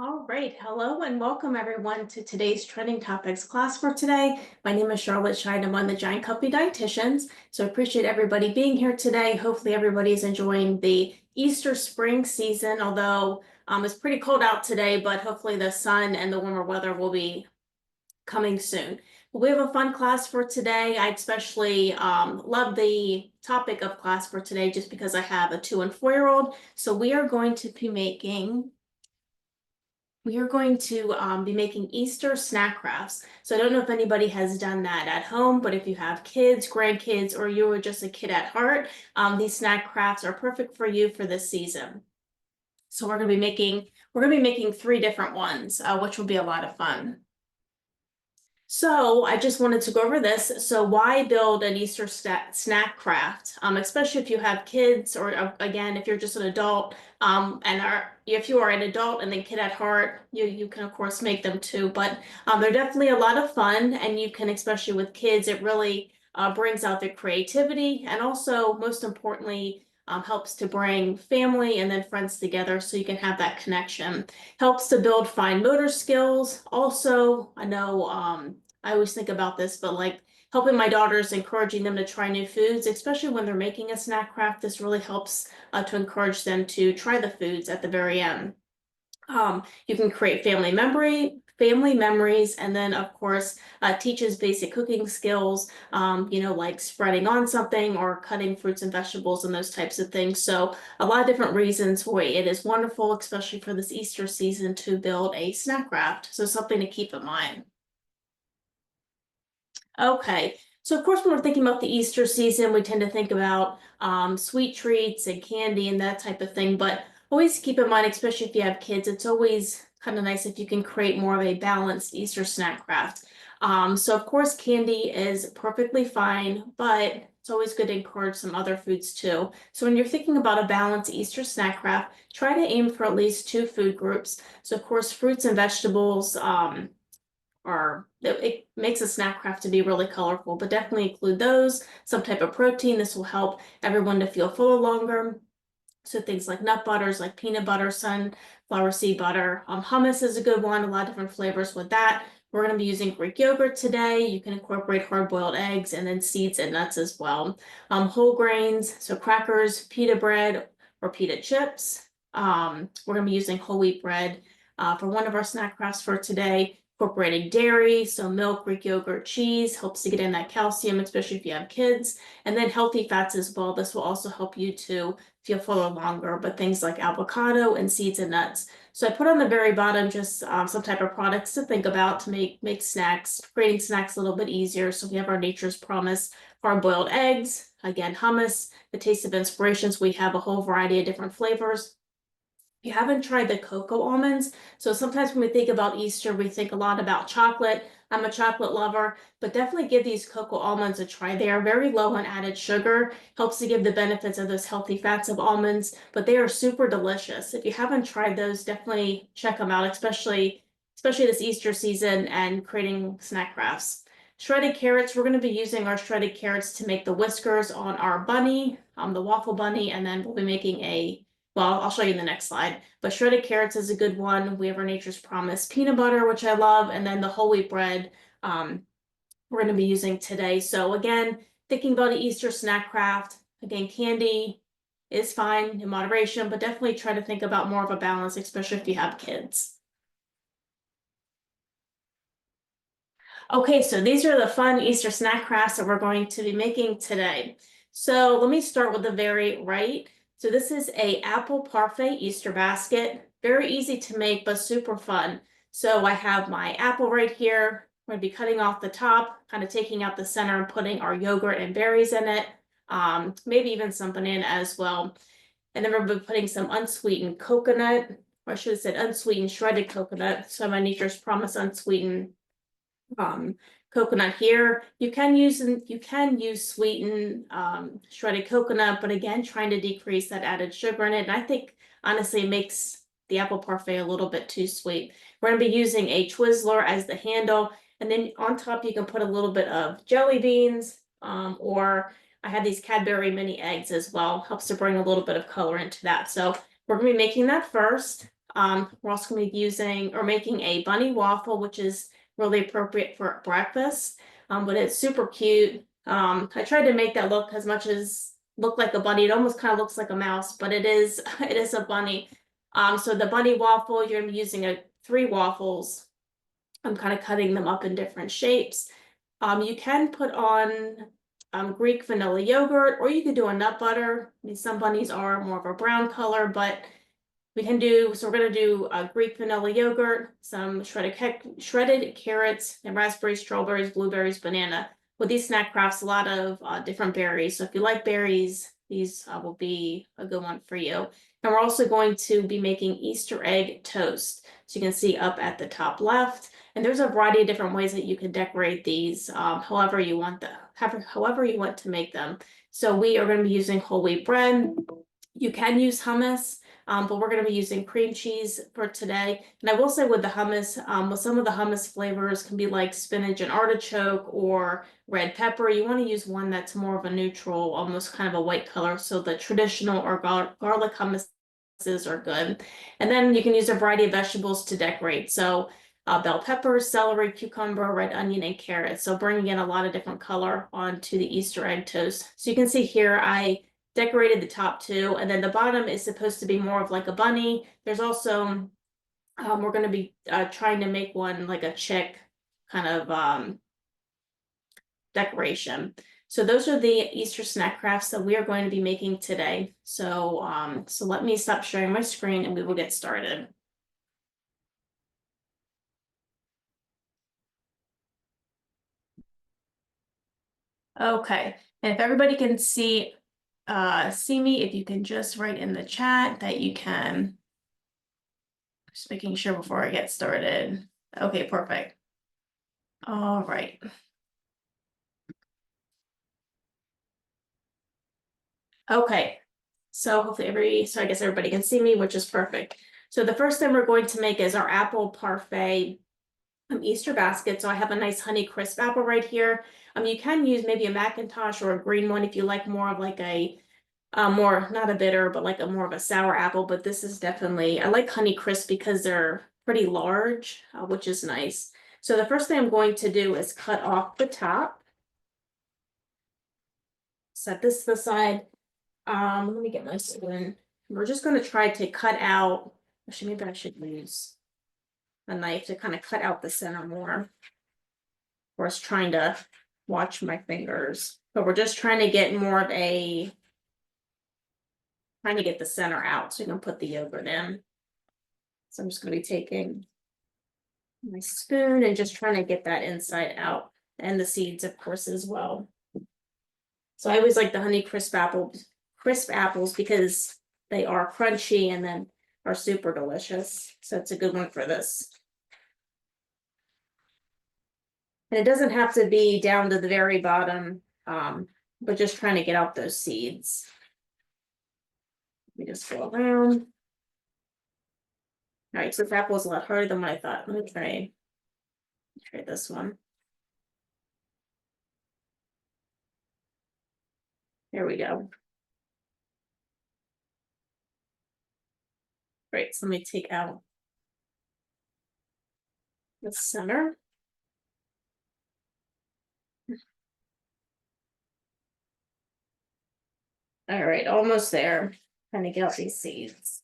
All right, hello and welcome everyone to today's trending topics class for today. My name is Charlotte Scheid. I'm one of the Giant Company Dietitians. So I appreciate everybody being here today. Hopefully everybody is enjoying the Easter spring season, although it's pretty cold out today, but hopefully the sun and the warmer weather will be coming soon. We have a fun class for today. I especially love the topic of class for today just because I have a 2- and 4-year-old. So we are going to be making Easter snack crafts. So I don't know if anybody has done that at home, but if you have kids, grandkids, or you are just a kid at heart, these snack crafts are perfect for you for this season. So we're going to be making 3 different ones, which will be a lot of fun. So I just wanted to go over this. So why build an Easter snack craft, especially if you have kids, or again, if you're just an adult, if you are an adult and then kid at heart, you can of course make them too. But they're definitely a lot of fun, and you can, especially with kids, it really brings out their creativity, and also most importantly, helps to bring family and then friends together so you can have that connection. Helps to build fine motor skills. Also, I know I always think about this, but like helping my daughters, encouraging them to try new foods, especially when they're making a snack craft, this really helps to encourage them to try the foods at the very end. You can create family memories, and then of course teaches basic cooking skills, like spreading on something or cutting fruits and vegetables and those types of things. So a lot of different reasons why it is wonderful, especially for this Easter season, to build a snack craft. So something to keep in mind. Okay, so of course, when we're thinking about the Easter season, we tend to think about sweet treats and candy and that type of thing. But always keep in mind, especially if you have kids, it's always kind of nice if you can create more of a balanced Easter snack craft. So of course, candy is perfectly fine, but it's always good to encourage some other foods too. So when you're thinking about a balanced Easter snack craft, try to aim for at least 2 food groups. So of course, fruits and vegetables. It makes a snack craft to be really colorful, but definitely include those, some type of protein. This will help everyone to feel fuller longer. So things like nut butters, like peanut butter, sunflower seed butter. Hummus is a good one, a lot of different flavors with that. We're going to be using Greek yogurt today. You can incorporate hard-boiled eggs and then seeds and nuts as well. Whole grains, so crackers, pita bread, or pita chips. We're going to be using whole wheat bread for one of our snack crafts for today. Incorporating dairy, so milk, Greek yogurt, cheese helps to get in that calcium, especially if you have kids. And then healthy fats as well. This will also help you to feel fuller longer, but things like avocado and seeds and nuts. So I put on the very bottom just some type of products to think about to make snacks, creating snacks a little bit easier. So we have our Nature's Promise hard-boiled eggs, again, hummus, the Taste of Inspirations. We have a whole variety of different flavors. If you haven't tried the cocoa almonds, so sometimes when we think about Easter, we think a lot about chocolate. I'm a chocolate lover, but definitely give these cocoa almonds a try. They are very low in added sugar, helps to give the benefits of those healthy fats of almonds, but they are super delicious. If you haven't tried those, definitely check them out, especially this Easter season and creating snack crafts. Shredded carrots, we're going to be using our shredded carrots to make the whiskers on our bunny, the waffle bunny, and then we'll be making well, I'll show you in the next slide, but shredded carrots is a good one. We have our Nature's Promise peanut butter, which I love, and then the whole wheat bread we're going to be using today. So again, thinking about an Easter snack craft, again, candy is fine in moderation, but definitely try to think about more of a balance, especially if you have kids. Okay, so these are the fun Easter snack crafts that we're going to be making today. So let me start with the very right. So this is a apple parfait Easter basket. Very easy to make, but super fun. So I have my apple right here. We're going to be cutting off the top, kind of taking out the center and putting our yogurt and berries in it. Maybe even some banana as well. And then we're going to be putting some unsweetened coconut, or I should have said unsweetened shredded coconut. So my Nature's Promise unsweetened coconut here. You can use sweetened shredded coconut, but again, trying to decrease that added sugar in it. And I think honestly it makes the apple parfait a little bit too sweet. We're going to be using a Twizzler as the handle, and then on top you can put a little bit of jelly beans, or I have these Cadbury mini eggs as well. Helps to bring a little bit of color into that. So we're going to be making that first. We're also gonna be using or making a bunny waffle, which is really appropriate for breakfast. But it's super cute. I tried to make that look as much as look like a bunny. It almost kind of looks like a mouse, but it is it is a bunny. So the bunny waffle, you're gonna be using 3 waffles. I'm kind of cutting them up in different shapes. You can put on Greek vanilla yogurt, or you could do a nut butter. I mean, some bunnies are more of a brown color, but we can do, so we're gonna do Greek vanilla yogurt, some shredded carrots, and raspberries, strawberries, blueberries, banana. With these snack crafts, a lot of different berries. So if you like berries, these will be a good one for you. And we're also going to be making Easter egg toast. So you can see up at the top left. And there's a variety of different ways that you can decorate these, however you want however you want to make them. So we are going to be using whole wheat bread. You can use hummus, but we're going to be using cream cheese for today. And I will say with the hummus, with some of the hummus flavors can be like spinach and artichoke or red pepper. You want to use one that's more of a neutral, almost kind of a white color. So the traditional or garlic hummuses are good. And then you can use a variety of vegetables to decorate. So bell peppers, celery, cucumber, red onion, and carrots. So bringing in a lot of different color onto the Easter egg toast. So you can see here, I decorated the top 2, and then the bottom is supposed to be more of like a bunny. There's also, we're going to be trying to make one like a chick kind of decoration. So those are the Easter snack crafts that we are going to be making today. So, so let me stop sharing my screen and we will get started. Okay, and if everybody can see me, if you can just write in the chat that you can. Just making sure before I get started. Okay, perfect. All right. Okay, so hopefully so I guess everybody can see me, which is perfect. So the first thing we're going to make is our apple parfait Easter basket. So I have a nice Honey Crisp apple right here. You can use maybe a Macintosh or a green one if you like more of like a more, not a bitter, but like a more of a sour apple. But this is definitely, I like Honey Crisp because they're pretty large, which is nice. So the first thing I'm going to do is cut off the top. Set this to the side. Let me get my spoon. We're just going to try to cut out, actually, maybe I should use a knife to kind of cut out the center more. Or it's trying to watch my fingers. But we're just trying to get more of a, trying to get the center out so you can put the yogurt in. So I'm just going to be taking my spoon and just trying to get that inside out. And the seeds, of course, as well. So I always like the Honey Crisp apples because they are crunchy and then are super delicious. So it's a good one for this. And it doesn't have to be down to the very bottom, but just trying to get out those seeds. Let me just go around. All right, so this apple is a lot harder than what I thought. Let me try this one. There we go. Great, so let me take out the center. All right, almost there. Trying to get out these seeds.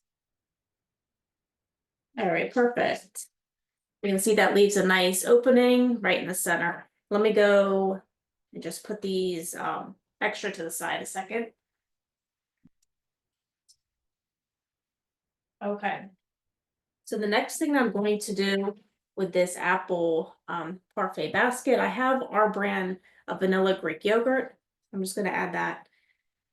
All right, perfect. You can see that leaves a nice opening right in the center. Let me go and just put these extra to the side a second. Okay. So the next thing I'm going to do with this apple parfait basket, I have our brand of vanilla Greek yogurt. I'm just going to add that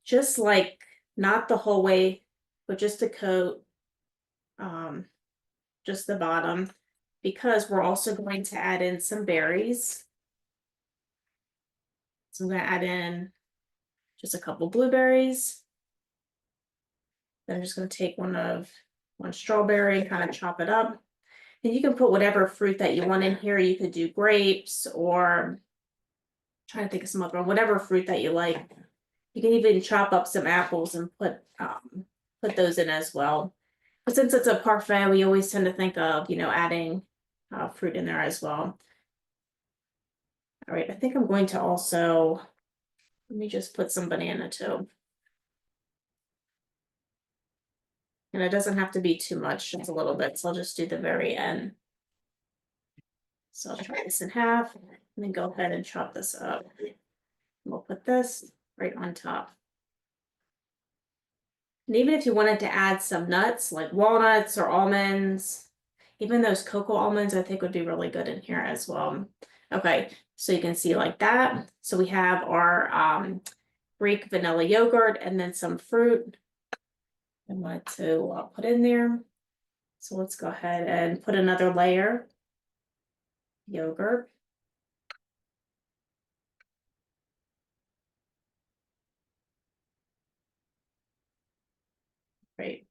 just like not the whole way, but just a coat, just the bottom, because we're also going to add in some berries. So I'm going to add in just a couple blueberries. Then I'm just going to take one strawberry, kind of chop it up. And you can put whatever fruit that you want in here. You could do grapes or trying to think of some other, whatever fruit that you like. You can even chop up some apples and put those in as well. But since it's a parfait, we always tend to think of, adding fruit in there as well. All right, I think I'm going to also, let me just put some banana too. And it doesn't have to be too much, just a little bit. So I'll just do the very end. So I'll try this in half and then go ahead and chop this up. We'll put this right on top. And even if you wanted to add some nuts like walnuts or almonds, even those cocoa almonds, I think would be really good in here as well. Okay, so you can see like that. So we have our Greek vanilla yogurt and then some fruit I wanted to put in there. So let's go ahead and put another layer yogurt. Great.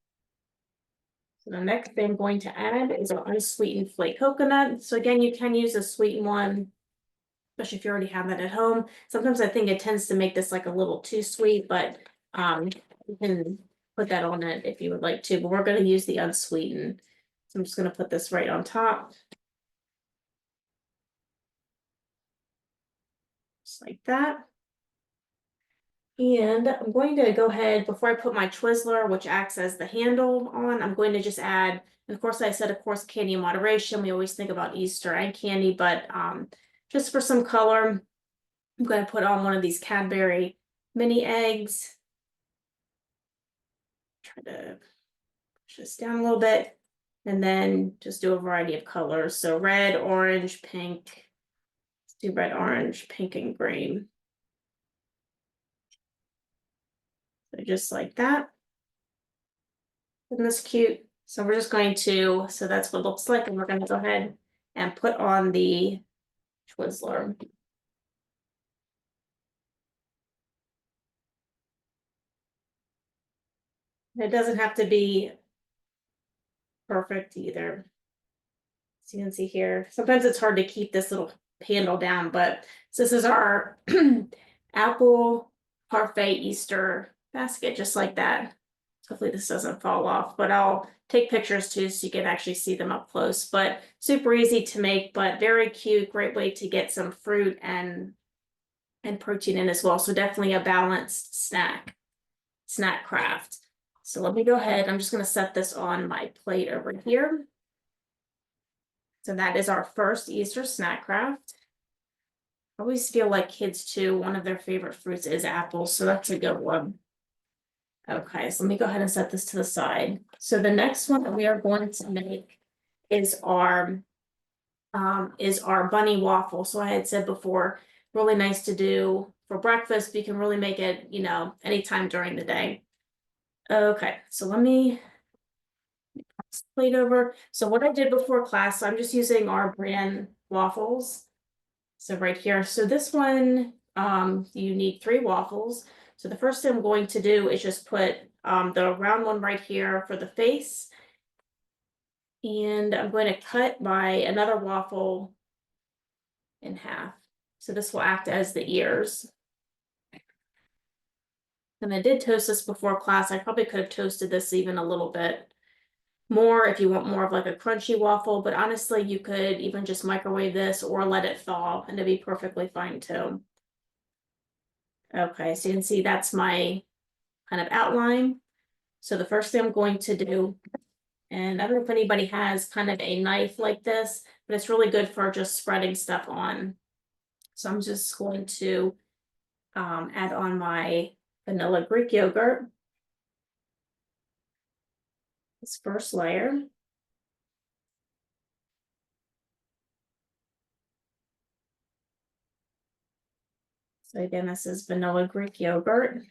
So the next thing I'm going to add is our unsweetened flake coconut. So again, you can use a sweetened one, especially if you already have that at home. Sometimes I think it tends to make this like a little too sweet, but you can put that on it if you would like to, but we're going to use the unsweetened. So I'm just going to put this right on top. Just like that. And I'm going to go ahead, before I put my Twizzler, which acts as the handle on, I'm going to just add, and of course I said, of course, candy in moderation. We always think about Easter egg candy, but just for some color, I'm going to put on one of these Cadbury mini eggs. Try to push this down a little bit, and then just do a variety of colors. So red, orange, pink. Let's do red, orange, pink, and green. So just like that. Isn't this cute? So we're just going to, so that's what it looks like, and we're going to go ahead and put on the Twizzler. It doesn't have to be perfect either. So you can see here, sometimes it's hard to keep this little handle down, but this is our apple parfait Easter basket, just like that. Hopefully this doesn't fall off, but I'll take pictures too so you can actually see them up close. But super easy to make, but very cute, great way to get some fruit and protein in as well. So definitely a balanced snack craft. So let me go ahead. I'm just going to set this on my plate over here. So that is our first Easter snack craft. I always feel like kids too, one of their favorite fruits is apples, so that's a good one. Okay, so let me go ahead and set this to the side. So the next one that we are going to make is our bunny waffle. So I had said before, really nice to do for breakfast. We can really make it, anytime during the day. Okay, so let me plate over. So what I did before class, so I'm just using our brand waffles. So right here, so this one, you need 3 waffles. So the first thing I'm going to do is just put the round one right here for the face. And I'm going to cut another waffle in half. So this will act as the ears. And I did toast this before class. I probably could have toasted this even a little bit more if you want more of like a crunchy waffle, but honestly, you could even just microwave this or let it thaw and it'd be perfectly fine too. Okay, so you can see that's my kind of outline. So the first thing I'm going to do, and I don't know if anybody has kind of a knife like this, but it's really good for just spreading stuff on. So I'm just going to add on my vanilla Greek yogurt. This first layer. So again, this is vanilla Greek yogurt.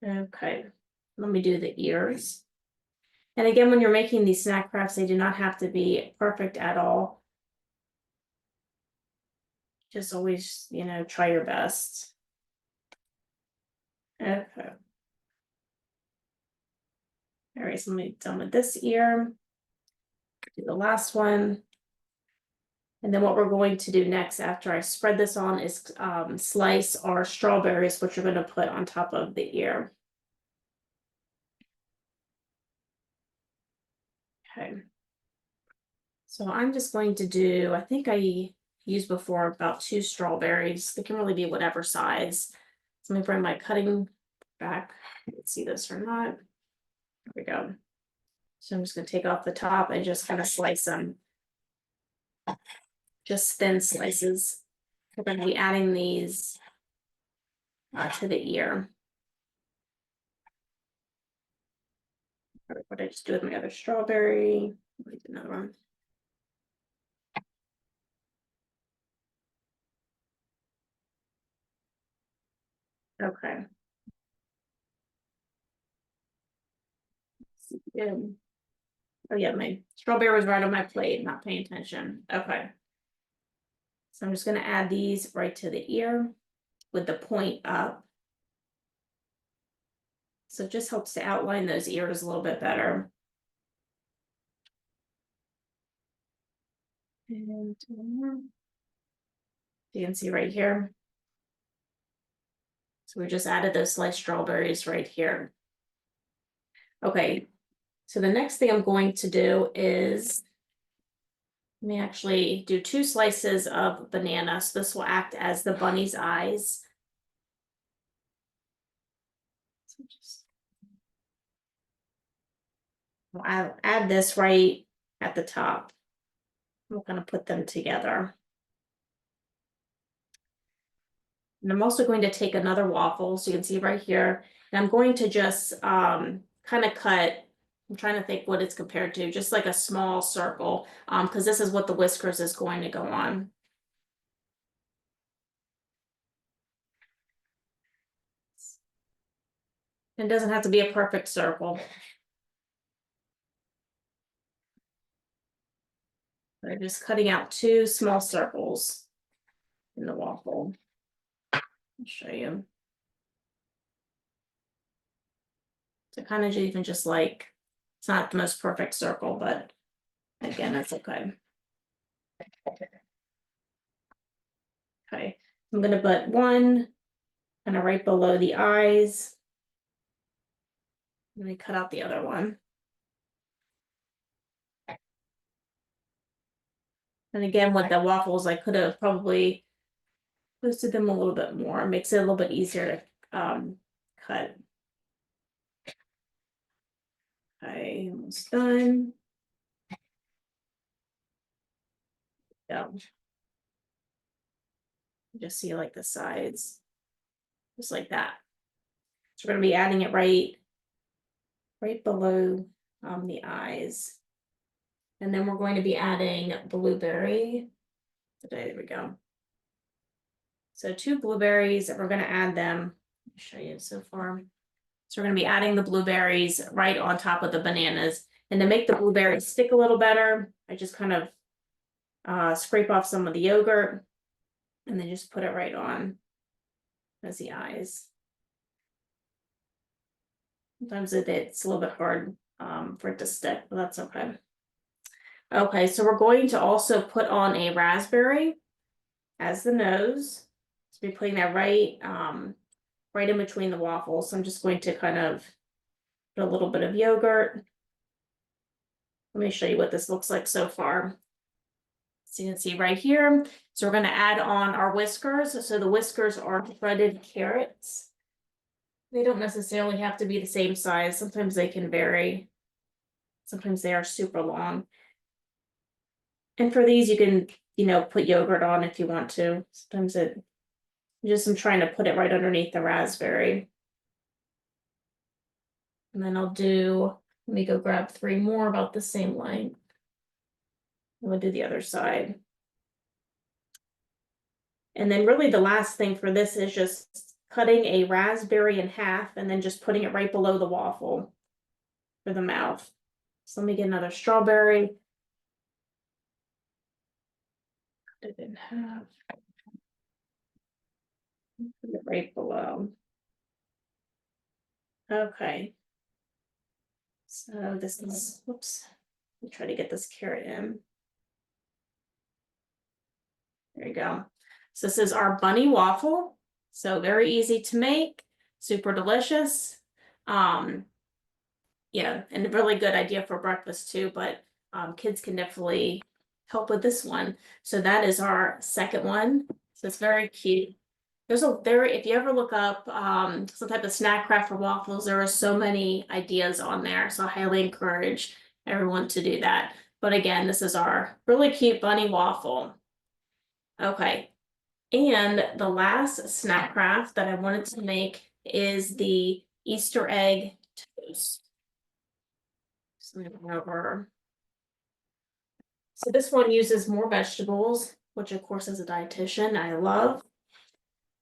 Okay, let me do the ears. And again, when you're making these snack crafts, they do not have to be perfect at all. Just always, try your best. Okay. All right, so let me done with this ear. Do the last one. And then what we're going to do next after I spread this on is slice our strawberries, which we're going to put on top of the ear. Okay. So I'm just going to do, I think I used before about 2 strawberries. They can really be whatever size. So let me bring my cutting back. Let's see this or not. There we go. So I'm just going to take off the top and just kind of slice them. Just thin slices. We're going to be adding these to the ear. What did I just do with my other strawberry? Another one. Okay. Good. Oh yeah, my strawberry was right on my plate, not paying attention. Okay. So I'm just gonna add these right to the ear with the point up. So it just helps to outline those ears a little bit better. And you can see right here. So we just added those sliced strawberries right here. Okay, so the next thing I'm going to do is, let me actually do 2 slices of banana. So this will act as the bunny's eyes. So just, I'll add this right at the top. We're going to put them together. And I'm also going to take another waffle, so you can see right here, and I'm going to just kind of cut, I'm trying to think what it's compared to, just like a small circle, because this is what the whiskers is going to go on. It doesn't have to be a perfect circle. I'm just cutting out 2 small circles in the waffle. I'll show you. So kind of even just like, it's not the most perfect circle, but again, that's okay. Okay, I'm gonna put one kind of right below the eyes. Let me cut out the other one. And again, with the waffles, I could have probably twisted them a little bit more. It makes it a little bit easier to cut. Okay, almost done. Yeah. Just see like the sides, just like that. So we're gonna be adding it right below the eyes. And then we're going to be adding blueberry. There we go. So 2 blueberries, we're gonna add them. I'll show you so far. So we're gonna be adding the blueberries right on top of the bananas. And to make the blueberries stick a little better, I just kind of scrape off some of the yogurt and then just put it right on as the eyes. Sometimes it's a little bit hard for it to stick, but that's okay. Okay, so we're going to also put on a raspberry as the nose. So we're putting that right right in between the waffles. So I'm just going to kind of put a little bit of yogurt. Let me show you what this looks like so far. So you can see right here. So we're going to add on our whiskers. So the whiskers are shredded carrots. They don't necessarily have to be the same size. Sometimes they can vary. Sometimes they are super long. And for these, you can, put yogurt on if you want to. Sometimes I'm trying to put it right underneath the raspberry. And then let me go grab 3 more about the same length. And we'll do the other side. And then really the last thing for this is just cutting a raspberry in half and then just putting it right below the waffle for the mouth. So let me get another strawberry. Cut it in half. Put it right below. Okay. So this is, whoops. Let me try to get this carrot in. There you go. So this is our bunny waffle. So very easy to make, super delicious. Yeah, and a really good idea for breakfast too, but kids can definitely help with this one. So that is our second one. So it's very cute. If you ever look up some type of snack craft for waffles, there are so many ideas on there. So I highly encourage everyone to do that. But again, this is our really cute bunny waffle. Okay. And the last snack craft that I wanted to make is the Easter egg toast. So I'm gonna go over. So this one uses more vegetables, which of course as a dietitian, I love.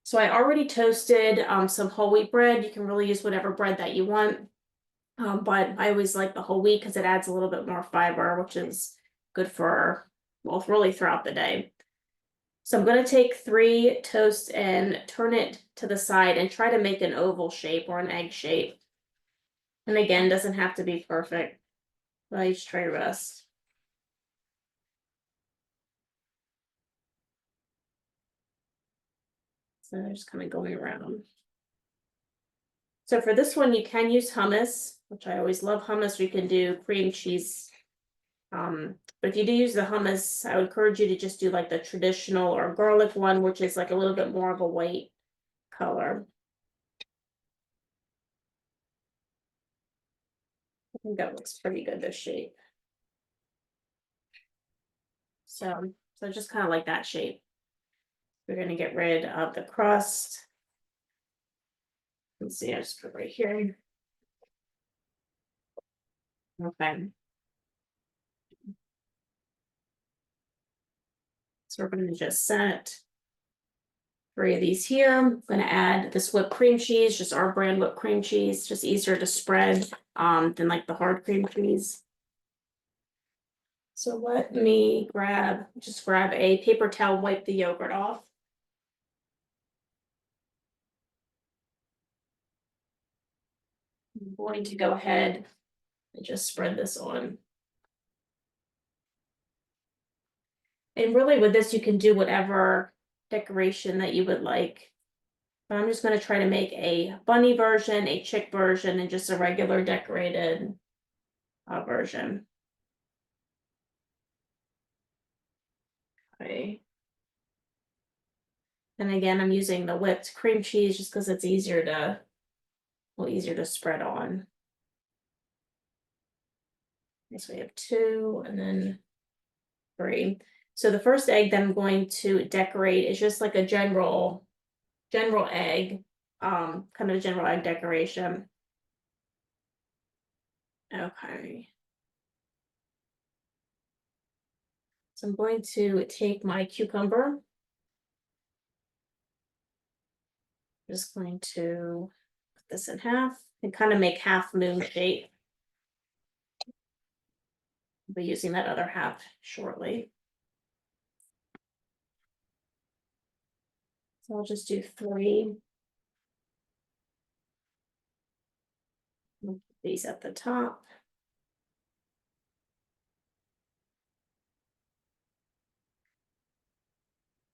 So I already toasted some whole wheat bread. You can really use whatever bread that you want. But I always like the whole wheat because it adds a little bit more fiber, which is good for, well, really throughout the day. So I'm going to take 3 toasts and turn it to the side and try to make an oval shape or an egg shape. And again, doesn't have to be perfect, but I just try your best. So they're just kind of going around. So for this one, you can use hummus, which I always love hummus. You can do cream cheese. But if you do use the hummus, I would encourage you to just do like the traditional or garlic one, which is like a little bit more of a white color. I think that looks pretty good, this shape. So just kind of like that shape. We're going to get rid of the crust. Let's see, I just put it right here. Okay. So we're going to just set 3 of these here. I'm going to add this whipped cream cheese, just our brand whipped cream cheese, just easier to spread than like the hard cream cheese. So let me just grab a paper towel, wipe the yogurt off. I'm going to go ahead and just spread this on. And really with this, you can do whatever decoration that you would like. But I'm just going to try to make a bunny version, a chick version, and just a regular decorated version. Okay. And again, I'm using the whipped cream cheese just because it's easier to spread on. So we have 2 and then 3. So the first egg that I'm going to decorate is just like a general egg, kind of a general egg decoration. Okay. So I'm going to take my cucumber. Just going to put this in half and kind of make half moon shape. I'll be using that other half shortly. So I'll just do 3. Put these at the top.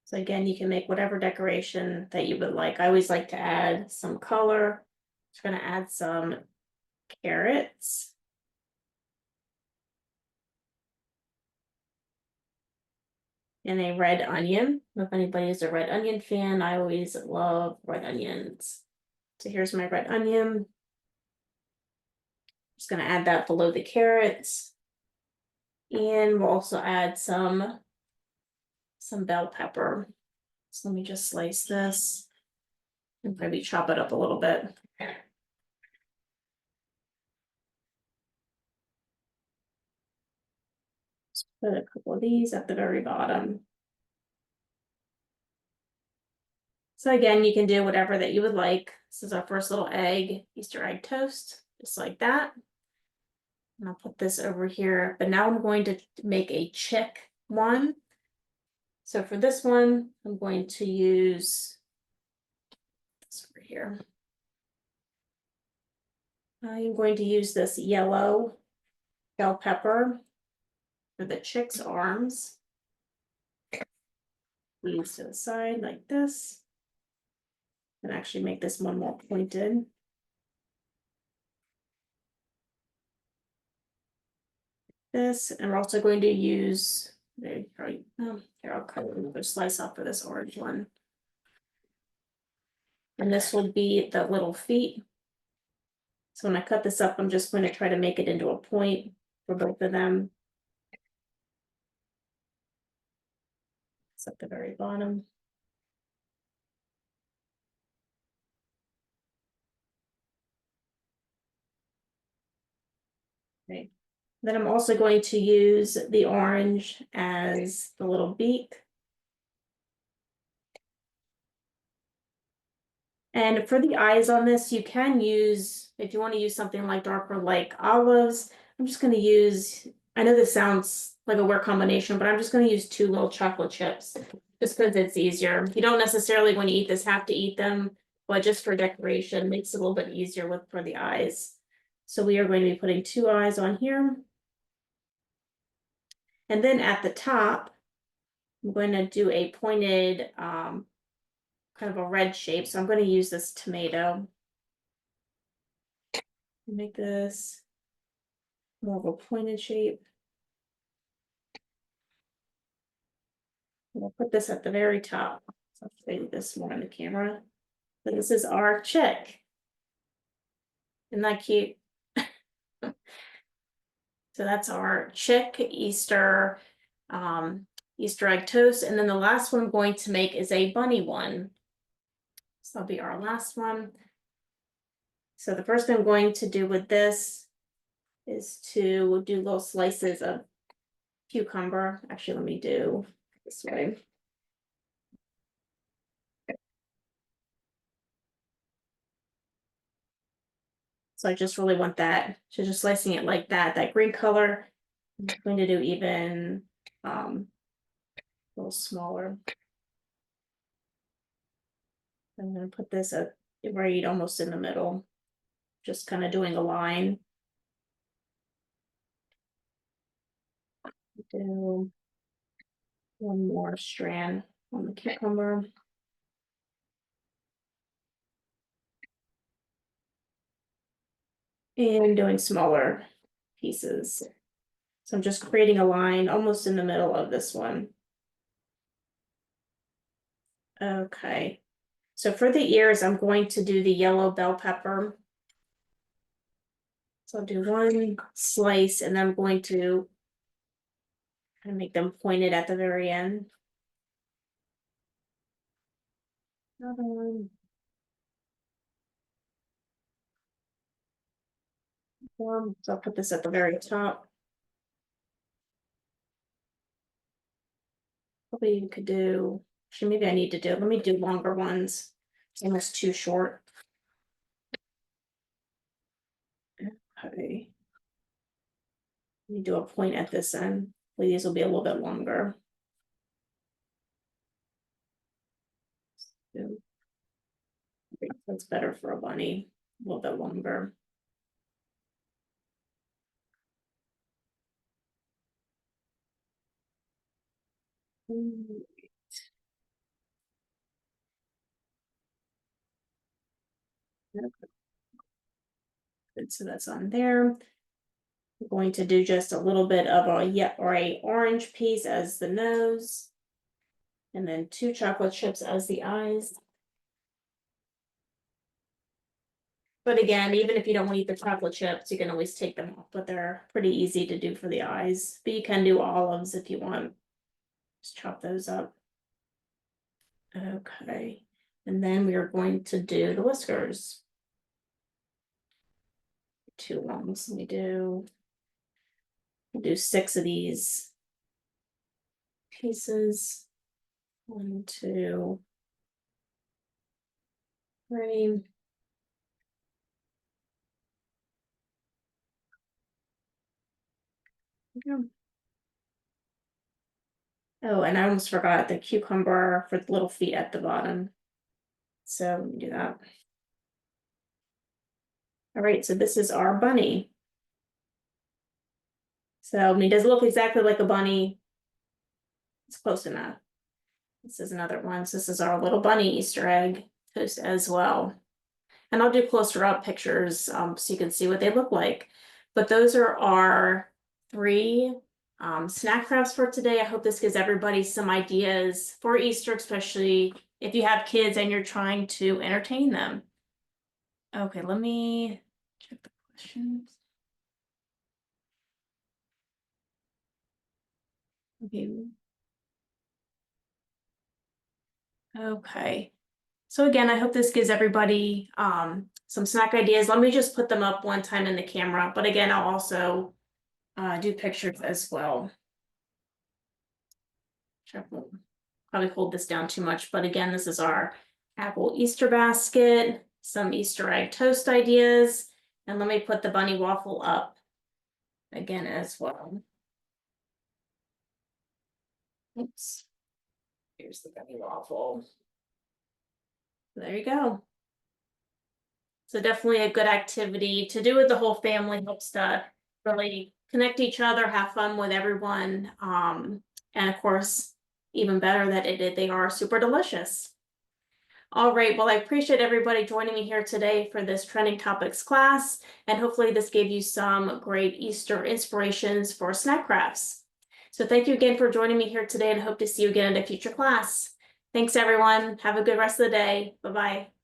So again, you can make whatever decoration that you would like. I always like to add some color. Just going to add some carrots. And a red onion. If anybody is a red onion fan, I always love red onions. So here's my red onion. Just going to add that below the carrots. And we'll also add some bell pepper. So let me just slice this and maybe chop it up a little bit. Just put a couple of these at the very bottom. So again, you can do whatever that you would like. This is our first little Easter egg toast, just like that. And I'll put this over here, but now I'm going to make a chick one. So for this one, I'm going to use this over here. I'm going to use this yellow bell pepper for the chick's arms. these to the side like this. And actually make this one more pointed. This, and we're also going to use, here, I'll cut another slice off for this orange one. And this will be the little feet. So when I cut this up, I'm just going to try to make it into a point for both of them. It's at the very bottom. Okay. Then I'm also going to use the orange as the little beak. And for the eyes on this, you can use, if you want to use something like darker like olives, I'm just going to use, I know this sounds like a weird combination, but I'm just going to use 2 little chocolate chips just because it's easier. You don't necessarily, when you eat this, have to eat them, but just for decoration, makes it a little bit easier with for the eyes. So we are going to be putting 2 eyes on here. And then at the top, I'm going to do a pointed, kind of a red shape. So I'm going to use this tomato. Make this more of a pointed shape. We'll put this at the very top. So I'll show you this more on the camera. But this is our chick. Isn't that cute? So that's our chick Easter Easter egg toast. And then the last one I'm going to make is a bunny one. So that'll be our last one. So the first thing I'm going to do with this is to do little slices of cucumber. Actually, let me do this way. So I just really want that. So just slicing it like that, that green color. I'm going to do even a little smaller. I'm going to put this at right almost in the middle, just kind of doing a line. Do one more strand on the cucumber. And doing smaller pieces. So I'm just creating a line almost in the middle of this one. Okay. So for the ears, I'm going to do the yellow bell pepper. So I'll do one slice and then I'm going to kind of make them pointed at the very end. Another one. So I'll put this at the very top. Probably you could do, actually maybe I need to do, let me do longer ones. It's almost too short. Okay. Let me do a point at this end. These will be a little bit longer. So, that's better for a bunny, a little bit longer. Good, so that's on there. I'm going to do just a little bit of a orange piece as the nose. And then 2 chocolate chips as the eyes. But again, even if you don't want to eat the chocolate chips, you can always take them off, but they're pretty easy to do for the eyes. But you can do olives if you want. Just chop those up. Okay. And then we are going to do the whiskers. 2 ones. We'll do 6 of these pieces. 1, 2, 3. Yeah. Oh, and I almost forgot the cucumber for the little feet at the bottom. So let me do that. All right, so this is our bunny. So he doesn't look exactly like a bunny. It's close enough. This is another one. So this is our little bunny Easter egg toast as well. And I'll do closer up pictures so you can see what they look like. But those are our 3 snack crafts for today. I hope this gives everybody some ideas for Easter, especially if you have kids and you're trying to entertain them. Okay, let me check the questions. Okay. Okay. So again, I hope this gives everybody some snack ideas. Let me just put them up one time in the camera, but again, I'll also do pictures as well. Probably hold this down too much, but again, this is our apple Easter basket, some Easter egg toast ideas, and let me put the bunny waffle up again as well. Oops. Here's the bunny waffle. There you go. So definitely a good activity to do with the whole family. Helps to really connect each other, have fun with everyone. And of course, even better that they are super delicious. All right, well, I appreciate everybody joining me here today for this trending topics class, and hopefully this gave you some great Easter inspirations for snack crafts. So thank you again for joining me here today, and hope to see you again in a future class. Thanks, everyone. Have a good rest of the day. Bye-bye.